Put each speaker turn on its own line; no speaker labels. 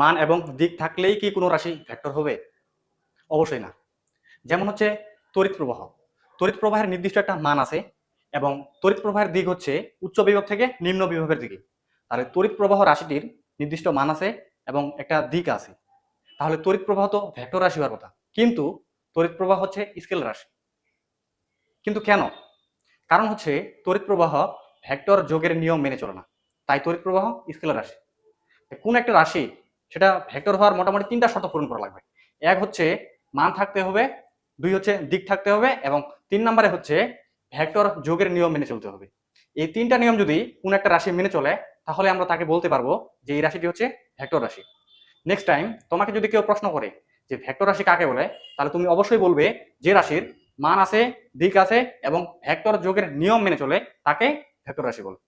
মান এবং দিক থাকলেই কি কোনো রাশি ভেক্টর হবে? অবশ্যই না। যেমন হচ্ছে তড়িৎ প্রবাহ। তড়িৎ প্রবাহের নির্দিষ্ট একটা মান আছে এবং তড়িৎ প্রবাহের দিক হচ্ছে উচ্চ বিভব থেকে নিম্ন বিভবের দিকে। তাহলে তড়িৎ প্রবাহ রাশিটির নির্দিষ্ট মান আছে এবং একটা দিক আছে। তাহলে তড়িৎ প্রবাহ তো ভেক্টর রাশি হওয়ার কথা, কিন্তু তড়িৎ প্রবাহ হচ্ছে স্কেলার রাশি। কিন্তু কেন? কারণ হচ্ছে তড়িৎ প্রবাহ ভেক্টর যোগের নিয়ম মেনে চলে না, তাই তড়িৎ প্রবাহ স্কেলার রাশি। কোন একটা রাশি সেটা ভেক্টর হওয়ার মোটামুটি ৩টা শর্ত পূরণ করা লাগবে। এক হচ্ছে মান থাকতে হবে, ২ হচ্ছে দিক থাকতে হবে এবং ৩ নম্বরে হচ্ছে ভেক্টর যোগের নিয়ম মেনে চলতে হবে। এই ৩টা নিয়ম যদি কোন একটা রাশি মেনে চলে, তাহলে আমরা তাকে বলতে পারবো যে এই রাশিটি হচ্ছে ভেক্টর রাশি। নেক্সট টাইম তোমাকে যদি কেউ প্রশ্ন করে যে ভেক্টর রাশি কাকে বলে, তাহলে তুমি অবশ্যই বলবে যে রাশির মান আছে, দিক আছে এবং ভেক্টর যোগের নিয়ম মেনে চলে তাকে ভেক্টর রাশি বলে।